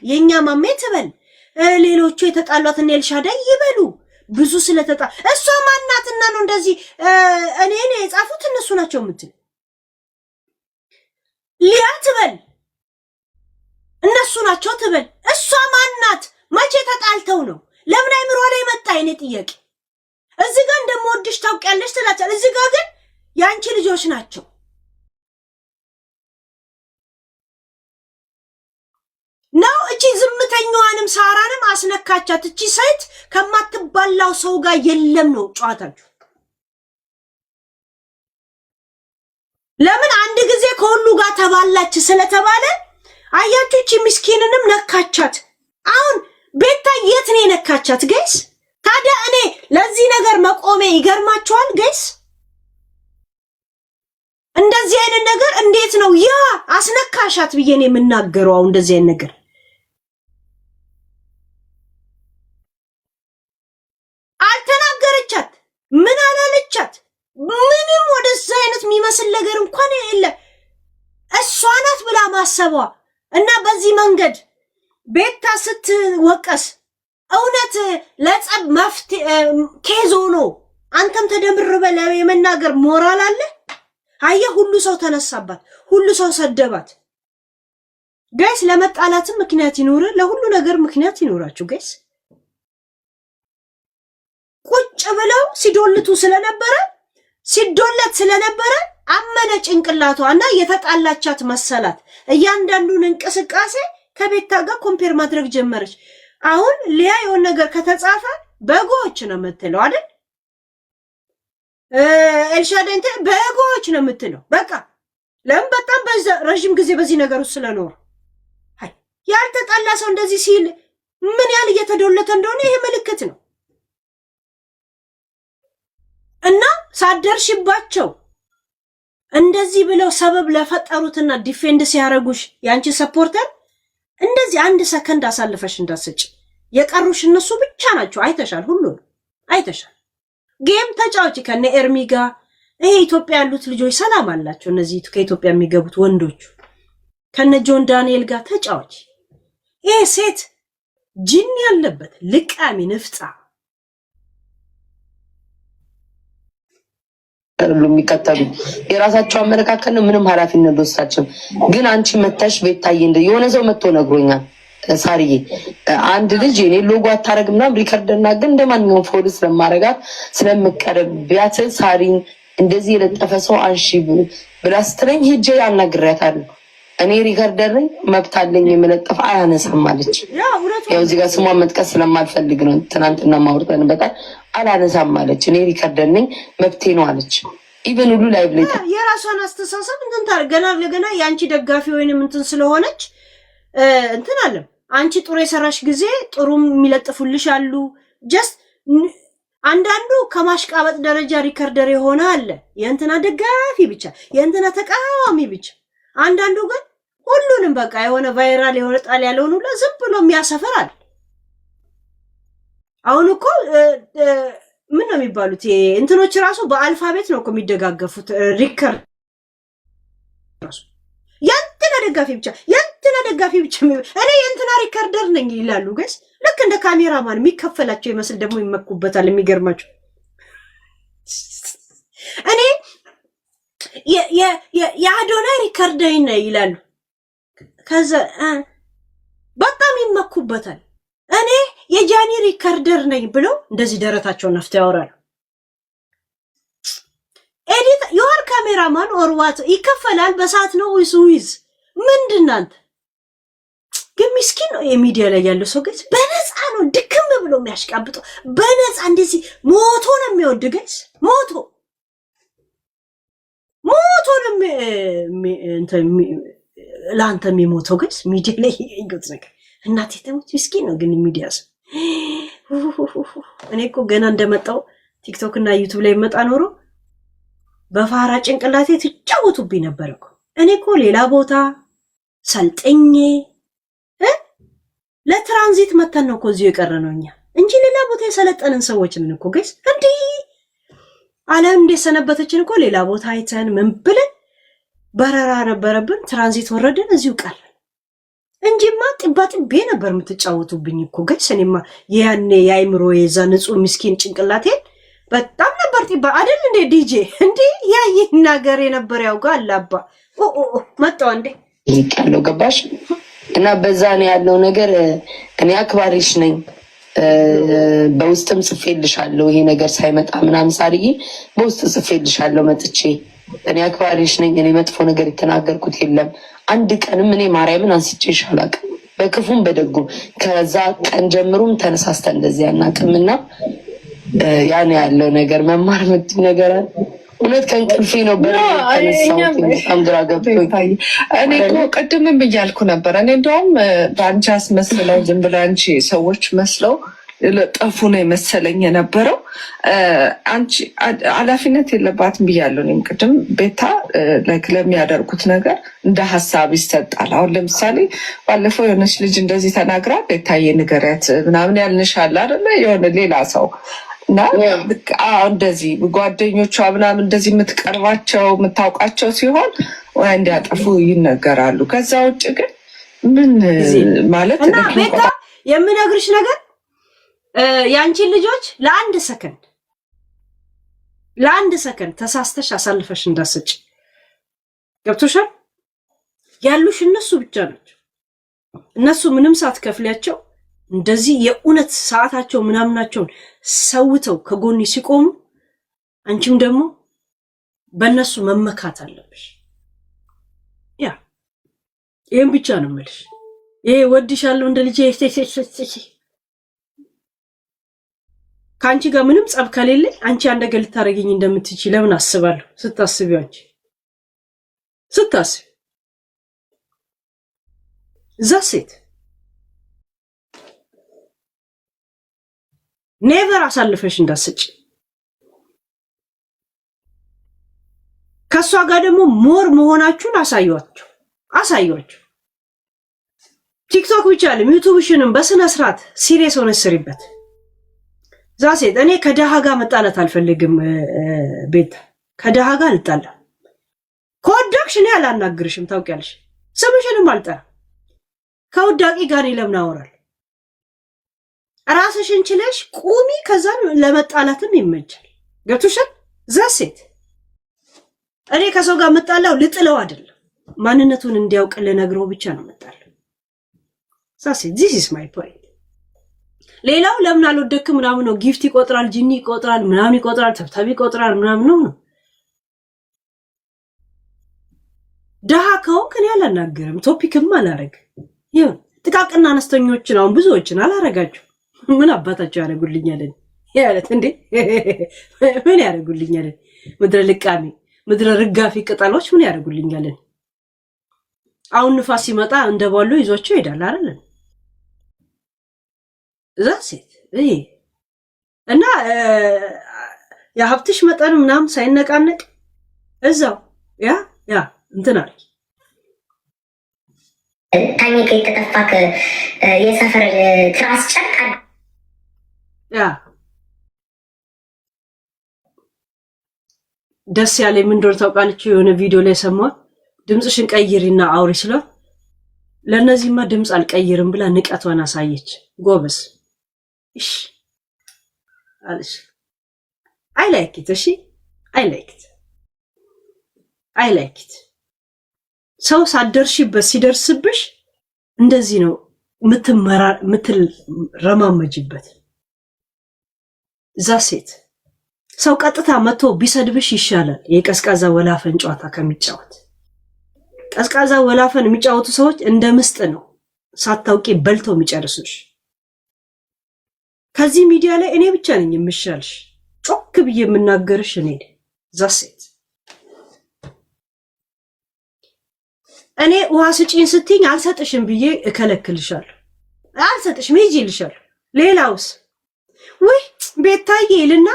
የኛ ማሜ ትበል ሌሎቹ የተጣሏትና ኤልሻዳይ ይበሉ ብዙ ስለተጣ እሷ ማናትና ነው እንደዚህ እኔ የጻፉት እነሱ ናቸው ምትል ሊያ ትበል እነሱ ናቸው ትበል እሷ ማናት መቼ ተጣልተው ነው ለምን አይምሮ ላይ መጣ የኔ ጥያቄ እዚህ ጋር እንደምወድሽ ታውቂያለሽ ትላቻለሽ እዚህ ጋር ግን ያንቺ ልጆች ናቸው ነው እቺ ዝምተኛዋንም ሳራንም አስነካቻት እቺ ሴት ከማትባላው ሰው ጋር የለም ነው ጫዋታችሁ ለምን አንድ ጊዜ ከሁሉ ጋር ተባላች ስለተባለ አያችሁ እቺ ምስኪንንም ነካቻት አሁን ቤታ የት ነው ነካቻት ጋይስ ታዲያ እኔ ለዚህ ነገር መቆሜ ይገርማችኋል ጋይስ እንደዚህ አይነት ነገር እንዴት ነው ያ አስነካሻት ብዬ ነው የምናገረው አሁን እንደዚህ አይነት ነገር አልተናገረቻት ምን አላለቻት ምንም ወደዛ አይነት የሚመስል ነገር እንኳን የለ እሷ ናት ብላ ማሰቧ እና በዚህ መንገድ ቤታ ስትወቀስ እውነት ለጸብ መፍት ኬዞ ነው አንተም ተደምርበለ የመናገር ሞራል አለ አየ ሁሉ ሰው ተነሳባት ሁሉ ሰው ሰደባት ጋይስ ለመጣላትም ምክንያት ይኖር ለሁሉ ነገር ምክንያት ይኖራችሁ ጋይስ ቁጭ ብለው ሲዶልቱ ስለነበረ አመነ ጭንቅላቷና የተጣላቻት መሰላት እያንዳንዱን እንቅስቃሴ ከቤታ ጋር ኮምፔር ማድረግ ጀመረች አሁን ሊያ የሆነ ነገር ከተጻፈ በጎች ነው የምትለው አይደል ኤልሻዳይ በጎች ነው የምትለው በቃ ለምን በጣም ረጅም ጊዜ በዚህ ነገር ውስጥ ስለኖር አይ ያልተጣላ ሰው እንደዚህ ሲል ምን ያህል እየተዶለተ እንደሆነ ይሄ ምልክት ነው እና ሳደርሽባቸው እንደዚህ ብለው ሰበብ ለፈጠሩትና ዲፌንድ ሲያረጉሽ ያንቺ ሰፖርተር እንደዚህ አንድ ሰከንድ አሳልፈሽ እንዳትሰጪ የቀሩሽ እነሱ ብቻ ናቸው አይተሻል ሁሉ አይተሻል ጌም ተጫውጪ ከነ ኤርሚ ጋር ይሄ ኢትዮጵያ ያሉት ልጆች ሰላም አላቸው እነዚህ ከኢትዮጵያ የሚገቡት ወንዶች ከነ ጆን ዳንኤል ጋር ተጫውጪ ይሄ ሴት ጂኒ ያለበት ልቃሚ ንፍጣ የሚከተሉ የራሳቸው አመለካከት ነው ምንም ኃላፊነት ወስዳቸው ግን አንቺ መተሽ ቤታዬ የሆነ ሰው መጥቶ ነግሮኛል ሳሪዬ አንድ ልጅ እኔ ሎጎ አታረግምና ሪከርድና ግን እንደማንኛውም ፎርስ ስለማረጋት ስለምቀርቢያት ሳሪን እንደዚህ የለጠፈ ሰው አንሺ ብላ ስትለኝ ሄጄ አናግሬያታለሁ እኔ ሪከርደር ነኝ መብት አለኝ የመለጠፍ አያነሳም አለች ያው እዚህ ጋር ስሟን መጥቀስ ስለማልፈልግ ነው ትናንትና ማውርተን በጣም አላነሳም አለች እኔ ሪከርደር ነኝ መብቴ ነው አለች ኢቭን ሁሉ ላይቭ ላይ የራሷን አስተሳሰብ እንትን ታርገና ለገና ያንቺ ደጋፊ ወይንም እንትን ስለሆነች እንትን አለ አንቺ ጥሩ የሰራሽ ጊዜ ጥሩም የሚለጥፉልሽ አሉ ጀስት አንዳንዱ ከማሽቃበጥ ደረጃ ሪከርደር የሆነ አለ የእንትና ደጋፊ ብቻ የእንትና ተቃዋሚ ብቻ አንዳንዱ ግን ሁሉንም በቃ የሆነ ቫይራል የሆነ ጣል ያለውን ሁሉ ዝም ብሎ የሚያሰፈራል አሁን እኮ ምን ነው የሚባሉት እንትኖች ራሱ በአልፋቤት ነው እኮ የሚደጋገፉት ሪከርድ ራሱ የእንትና ደጋፊ ብቻ እኔ የእንትና ሪከርደር ነኝ ይላሉ ጋይስ ልክ እንደ ካሜራማን የሚከፈላቸው ይመስል ደግሞ ይመኩበታል የሚገርማቸው እኔ የአዶናይ ሪከርደር ነኝ ይላሉ ከዛ በጣም ይመኩበታል እኔ የጃኒ ሪከርደር ነኝ ብለው እንደዚህ ደረታቸውን ነፍተው ያወራሉ ኤዲት ዮር ካሜራማን ኦር ዋት ይከፈላል በሰዓት ነው ወይስ ምንድናንተ ግን ምስኪን ነው የሚዲያ ላይ ያለው ሰው ጋይስ በነፃ ነው ድክም ብሎ የሚያሽቃብጠው በነፃ እንደዚህ ሞቶ ነው የሚወድ ጋይስ ሞቶ ነው ለአንተ የሚሞተው ጋይስ ሚዲያ ላይ ይገጽ እናቴ ተሞት ምስኪን ነው ግን ሚዲያ ሰው እኔ እኮ ገና እንደመጣው ቲክቶክ እና ዩቲዩብ ላይ መጣ ኖሮ በፋራ ጭንቅላቴ ትጫወቱብኝ ነበር እኮ እኔ እኮ ሌላ ቦታ ሰልጠኜ ለትራንዚት መተን ነው እኮ እዚሁ የቀረነውኛ እንጂ ሌላ ቦታ የሰለጠንን ሰዎች ነን እኮ ጋይስ እንዴ ዓለም እንደሰነበተችን እኮ ሌላ ቦታ አይተን ምን ብለን በረራ ነበረብን ትራንዚት ወረደን እዚሁ ቀረ እንጂማ ጥባጥቤ ነበር የምትጫወቱብኝ እኮ ጋይስ። እኔማ ያኔ የአይምሮ የዛ ንጹህ ምስኪን ጭንቅላቴን በጣም ነበር ጥባ አይደል እንዴ ዲጄ እንዴ ያይ ነገር የነበር ያው ጋር አላባ መጣው እንዴ ይቃለው ገባሽ? እና በዛ ነው ያለው ነገር። እኔ አክባሪሽ ነኝ። በውስጥም ጽፌልሻለሁ ይሄ ነገር ሳይመጣ ምናምን ሳርዬ በውስጥ ጽፌልሻለሁ መጥቼ እኔ አክባሪሽ ነኝ። እኔ መጥፎ ነገር የተናገርኩት የለም። አንድ ቀንም እኔ ማርያምን አንስቼሽ አላውቅም፣ በክፉም በደጉም። ከዛ ቀን ጀምሮም ተነሳስተን እንደዚህ አናውቅምና ያን ያለው ነገር መማር ምት ነገር አለ። እውነት ከእንቅልፌ ነው በጣም ግራ ገብቶኝ። እኔ እኮ ቅድምም ብያልኩ ነበር። እኔ እንደውም በአንቺ አስመስለው ዝም ብለው አንቺ ሰዎች መስለው ጠፉ ነው የመሰለኝ የነበረው። አንቺ ኃላፊነት የለባትም ብያለሁ። እኔም ቅድም ቤታ ለሚያደርጉት ነገር እንደ ሀሳብ ይሰጣል። አሁን ለምሳሌ ባለፈው የሆነች ልጅ እንደዚህ ተናግራ ቤታዬ ንገሪያት ምናምን ያልንሻል አይደለ? የሆነ ሌላ ሰው እና እንደዚህ ጓደኞቿ ምናምን እንደዚህ የምትቀርባቸው የምታውቃቸው ሲሆን ወይ እንዲያጠፉ ይነገራሉ። ከዛ ውጭ ግን ምን ማለት እና ቤታ የምነግርሽ ነገር ያንቺን ልጆች ለአንድ ሰከንድ ተሳስተሽ አሳልፈሽ እንዳሰጭ ገብቶሻል? ያሉሽ እነሱ ብቻ ናቸው። እነሱ ምንም ሳትከፍሊያቸው እንደዚህ የእውነት ሰዓታቸው ምናምናቸውን ሰውተው ከጎኒ ሲቆሙ አንቺም ደግሞ በእነሱ መመካት አለብሽ። ያ ይሄን ብቻ ነው የምልሽ። ይሄ ወድሻለሁ እንደ ልጄ ከአንቺ ጋር ምንም ጸብ ከሌለ አንቺ አንድ ነገር ልታረገኝ እንደምትችይ ለምን አስባለሁ። ስታስቢው አንቺ ስታስቢ እዛ ሴት ኔቨር አሳልፈሽ እንዳትሰጪ። ከሷ ጋር ደግሞ ሞር መሆናችሁን አሳዩአቸው። ቲክቶክ ብቻ አይደለም ዩቲዩብሽንም በስነ ስርዓት ሲሪየስ ሆነሽ ስሪበት። ዛሴት እኔ ከደሃ ጋር መጣላት አልፈልግም። ቤት ከደሃ ጋር አልጣላም። ከወዳቅሽ እኔ አላናግርሽም፣ ታውቂያለሽ። ስምሽንም አልጠራም። ከወዳቂ ጋር ለምን አወራለሁ? ራስሽን ችለሽ ቁሚ። ከዛን ለመጣላትም ይመቻል። ገብቶሻል? ዛሴት እኔ ከሰው ጋር መጣላው ልጥለው አይደለም፣ ማንነቱን እንዲያውቅ ልነግረው ብቻ ነው መጣላው። ዛሴት this is my point። ሌላው ለምን አልወደክም ምናምን ነው። ጊፍት ይቆጥራል፣ ጂኒ ይቆጥራል፣ ምናምን ይቆጥራል፣ ተብታቢ ይቆጥራል ምናምን ነው። ደሃ ከሆንክ እኔ አላናግርም፣ ቶፒክም አላረግ። ይሁን ጥቃቅና አነስተኞችን አሁን ብዙዎችን አላረጋቸው። ምን አባታቸው ያደርጉልኛል ያለት እንዴ? ምን ያደርጉልኛል? ምድረ ልቃሚ ምድረ ርጋፊ ቅጠሎች ምን ያደርጉልኛል? አሁን ንፋስ ሲመጣ እንደባሉ ይዟቸው ይሄዳል አይደል? ዛሴት እና የሀብትሽ መጠን ምናምን ሳይነቃነቅ እዛው ያ እንትን አለ። ታኝከ የተጠፋክ የሰፈር ትራስ ጨርቅ ያ ደስ ያለኝ ምን እንደሆነ ታውቃለች? የሆነ ቪዲዮ ላይ ሰማሁ። ድምፅሽን ቀይሪና አውሪ ስለው ለነዚህማ ድምፅ አልቀይርም ብላ ንቀቷን አሳየች። ጎበስ እሺ አለሽ። አይ ላይክ ኢት። እሺ አይ ላይክ ኢት። ሰው ሳደርሽበት ሲደርስብሽ እንደዚህ ነው ምትረማመጅበት። ዛሴት ሰው ቀጥታ መጥቶ ቢሰድብሽ ይሻላል የቀዝቃዛ ወላፈን ጨዋታ ከሚጫወት። ቀዝቃዛ ወላፈን የሚጫወቱ ሰዎች እንደ ምስጥ ነው ሳታውቂ በልተው የሚጨርሱሽ። ከዚህ ሚዲያ ላይ እኔ ብቻ ነኝ የምሻልሽ፣ ጮክ ብዬ የምናገርሽ እኔ። ዛሴት እኔ ውሃ ስጪኝ ስትይኝ አልሰጥሽም ብዬ እከለክልሻለሁ። አልሰጥሽም ሂጂ ይልሻለሁ። ሌላውስ ወይ ቤታዬ ይልና